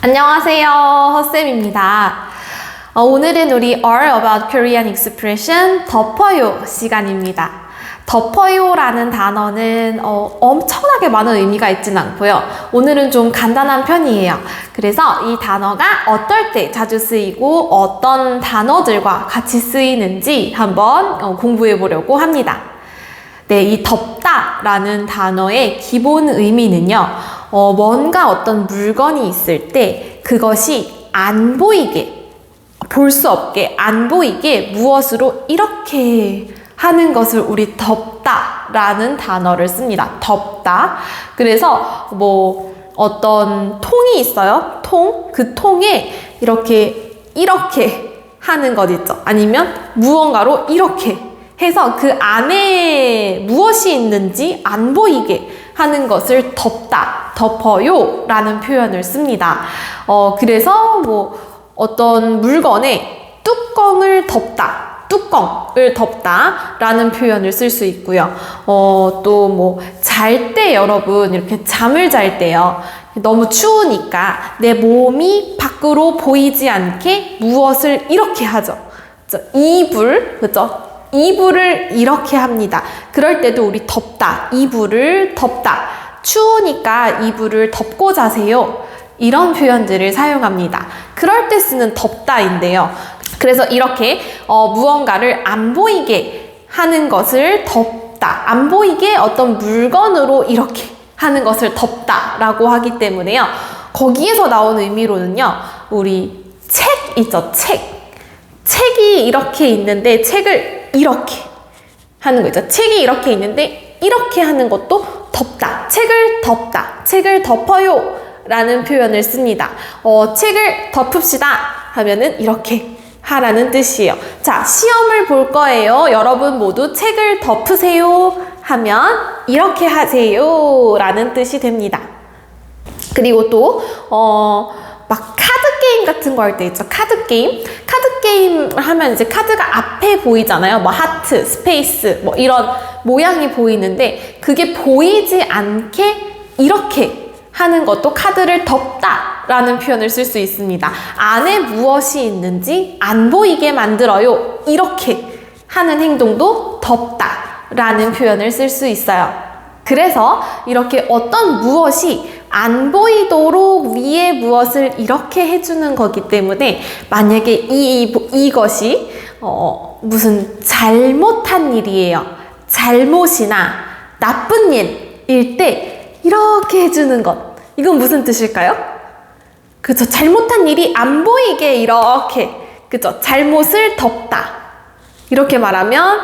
안녕하세요, 허쌤입니다. 오늘은 우리 All About Korean Expression 덮어요 시간입니다. 덮어요라는 단어는 엄청나게 많은 의미가 있진 않고요. 오늘은 좀 간단한 편이에요. 그래서 이 단어가 어떨 때 자주 쓰이고 어떤 단어들과 같이 쓰이는지 한번 공부해 보려고 합니다. 네, 이 덮다라는 단어의 기본 의미는요. 뭔가 어떤 물건이 있을 때 그것이 안 보이게, 볼 수 없게, 안 보이게 무엇으로 이렇게 하는 것을 우리 덮다라는 단어를 씁니다. 덮다. 그래서 어떤 통이 있어요. 통. 그 통에 이렇게 하는 것 있죠. 아니면 무언가로 이렇게 해서 그 안에 무엇이 있는지 안 보이게 하는 것을 덮다, 덮어요 라는 표현을 씁니다. 그래서 어떤 물건에 뚜껑을 덮다 라는 표현을 쓸 수 있고요. 또 잘 때 여러분 이렇게 잠을 잘 때요. 너무 추우니까 내 몸이 밖으로 보이지 않게 무엇을 이렇게 하죠. 이불, 그죠? 이불을 이렇게 합니다. 그럴 때도 우리 덮다, 이불을 덮다. 추우니까 이불을 덮고 자세요. 이런 표현들을 사용합니다. 그럴 때 쓰는 덮다인데요. 그래서 이렇게 무언가를 안 보이게 하는 것을 덮다. 안 보이게 어떤 물건으로 이렇게 하는 것을 덮다라고 하기 때문에요. 거기에서 나온 의미로는요. 우리 책 있죠? 책이 이렇게 있는데 책을 이렇게 하는 거 있죠. 책이 이렇게 있는데 이렇게 하는 것도 덮다. 책을 덮다. 책을 덮어요 라는 표현을 씁니다. 책을 덮읍시다 하면은 이렇게 하라는 뜻이에요. 자, 시험을 볼 거예요. 여러분 모두 책을 덮으세요 하면 이렇게 하세요 라는 뜻이 됩니다. 그리고 또 막 카드 게임 같은 거 할 때 있죠. 카드 게임 하면 이제 카드가 앞에 보이잖아요. 하트, 스페이스, 이런 모양이 보이는데 그게 보이지 않게 이렇게 하는 것도 카드를 덮다 라는 표현을 쓸 수 있습니다. 안에 무엇이 있는지 안 보이게 만들어요. 이렇게 하는 행동도 덮다 라는 표현을 쓸 수 있어요. 그래서 이렇게 어떤 무엇이 안 보이도록 위에 무엇을 이렇게 해주는 거기 때문에 만약에 이것이 무슨 잘못한 일이에요. 잘못이나 나쁜 일일 때 이렇게 해주는 것. 이건 무슨 뜻일까요? 그쵸. 잘못한 일이 안 보이게 이렇게. 그쵸. 잘못을 덮다. 이렇게 말하면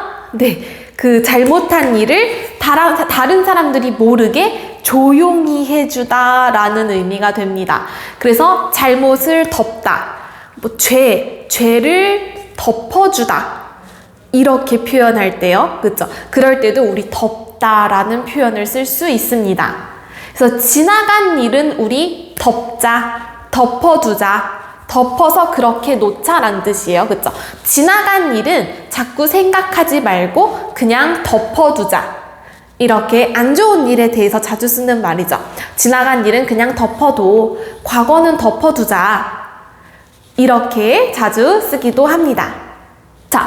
그 잘못한 일을 다른 사람들이 모르게 조용히 해주다 라는 의미가 됩니다. 그래서 잘못을 덮다, 죄를 덮어주다 이렇게 표현할 때요. 그쵸? 그럴 때도 우리 덮다 라는 표현을 쓸 수 있습니다. 그래서 지나간 일은 우리 덮자, 덮어두자, 덮어서 그렇게 놓자라는 뜻이에요. 그쵸? 지나간 일은 자꾸 생각하지 말고 그냥 덮어두자. 이렇게 안 좋은 일에 대해서 자주 쓰는 말이죠. 지나간 일은 그냥 덮어둬. 과거는 덮어두자. 이렇게 자주 쓰기도 합니다. 자,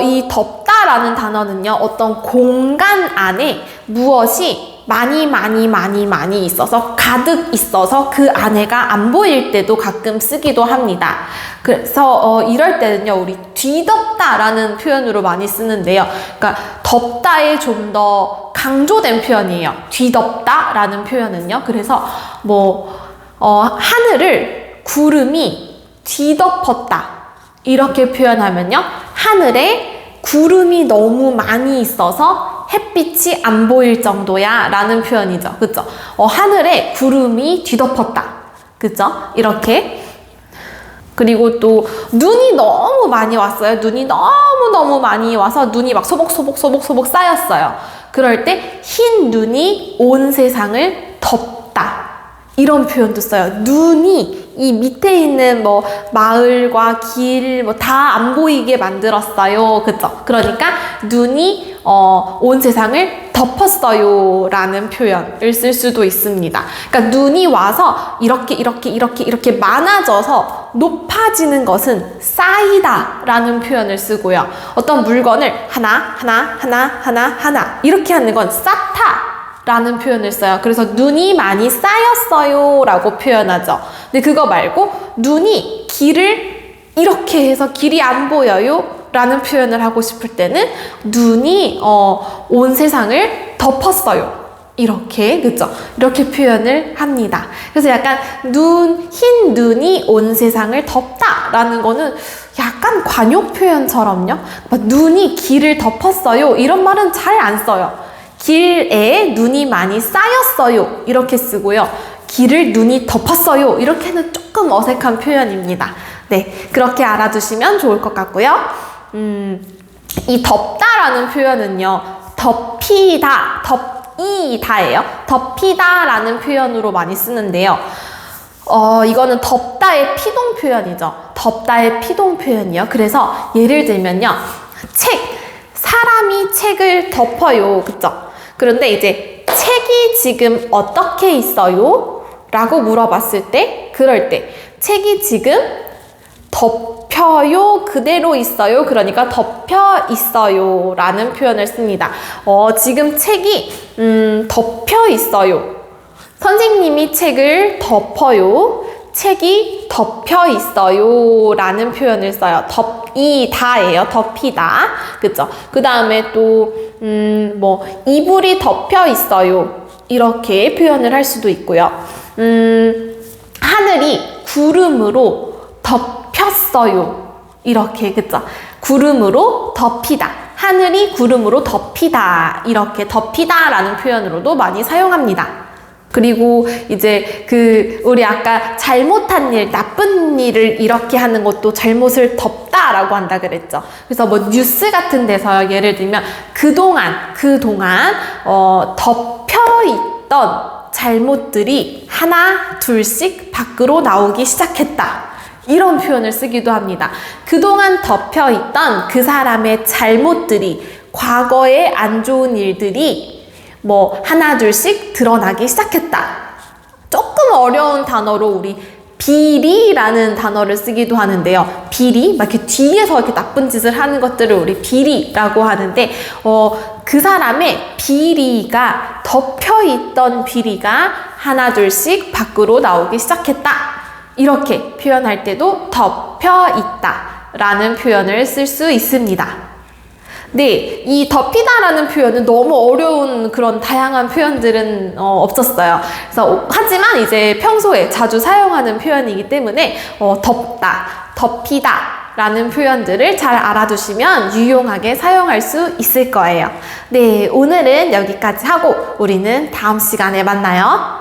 이 덮다라는 단어는요. 어떤 공간 안에 무엇이 많이 있어서 가득 있어서 그 안에가 안 보일 때도 가끔 쓰기도 합니다. 그래서 이럴 때는요. 우리 뒤덮다라는 표현으로 많이 쓰는데요. 그러니까 덮다에 좀 더 강조된 표현이에요. 뒤덮다라는 표현은요. 그래서 하늘을 구름이 뒤덮었다. 이렇게 표현하면요. 하늘에 구름이 너무 많이 있어서 햇빛이 안 보일 정도야 라는 표현이죠. 그쵸? 하늘에 구름이 뒤덮었다. 그쵸? 이렇게. 그리고 또 눈이 너무 많이 왔어요. 눈이 너무 많이 와서 눈이 막 소복소복 쌓였어요. 그럴 때 흰 눈이 온 세상을 덮다. 이런 표현도 써요. 눈이 이 밑에 있는 뭐 마을과 길 뭐 다 안 보이게 만들었어요. 그죠? 그러니까 눈이 온 세상을 덮었어요 라는 표현을 쓸 수도 있습니다. 그러니까 눈이 와서 이렇게 많아져서 높아지는 것은 쌓이다 라는 표현을 쓰고요. 어떤 물건을 하나 이렇게 하는 건 쌓다 라는 표현을 써요. 그래서 눈이 많이 쌓였어요 라고 표현하죠. 근데 그거 말고 눈이 길을 이렇게 해서 길이 안 보여요 라는 표현을 하고 싶을 때는 눈이 온 세상을 덮었어요. 이렇게, 그죠? 이렇게 표현을 합니다. 그래서 약간 흰 눈이 온 세상을 덮다 라는 거는 약간 관용 표현처럼요. 막 눈이 길을 덮었어요 이런 말은 잘 안 써요. 길에 눈이 많이 쌓였어요 이렇게 쓰고요. 길을 눈이 덮었어요 이렇게는 조금 어색한 표현입니다. 네, 그렇게 알아두시면 좋을 것 같고요. 이 덮다라는 표현은요, 덮이다, 덮이다예요. 덮이다라는 표현으로 많이 쓰는데요. 이거는 덮다의 피동 표현이죠. 덮다의 피동 표현이요. 그래서 예를 들면요, 사람이 책을 덮어요, 그쵸? 그런데 이제 책이 지금 어떻게 있어요? 라고 물어봤을 때, 그럴 때 책이 지금 덮여요, 그대로 있어요. 그러니까 덮여 있어요 라는 표현을 씁니다. 지금 책이 덮여 있어요. 선생님이 책을 덮어요. 책이 덮여 있어요 라는 표현을 써요. 덮이다예요. 덮이다. 그쵸? 그 다음에 또 이불이 덮여 있어요. 이렇게 표현을 할 수도 있고요. 하늘이 구름으로 덮였어요. 이렇게, 그쵸? 구름으로 덮이다. 하늘이 구름으로 덮이다. 이렇게 덮이다 라는 표현으로도 많이 사용합니다. 그리고 이제 우리 아까 잘못한 일, 나쁜 일을 이렇게 하는 것도 잘못을 덮다라고 한다 그랬죠. 그래서 뭐 뉴스 같은 데서 예를 들면 그동안 덮여있던 잘못들이 하나 둘씩 밖으로 나오기 시작했다. 이런 표현을 쓰기도 합니다. 그동안 덮여있던 그 사람의 잘못들이, 과거의 안 좋은 일들이 하나 둘씩 드러나기 시작했다. 조금 어려운 단어로 우리 비리라는 단어를 쓰기도 하는데요. 비리, 막 이렇게 뒤에서 이렇게 나쁜 짓을 하는 것들을 우리 비리라고 하는데, 그 사람의 비리가, 덮여있던 비리가 하나 둘씩 밖으로 나오기 시작했다. 이렇게 표현할 때도 덮여있다 라는 표현을 쓸 수 있습니다. 네, 이 덮이다라는 표현은 너무 어려운 그런 다양한 표현들은 없었어요. 그래서 하지만 이제 평소에 자주 사용하는 표현이기 때문에 덮다, 덮이다 라는 표현들을 잘 알아두시면 유용하게 사용할 수 있을 거예요. 네, 오늘은 여기까지 하고 우리는 다음 시간에 만나요.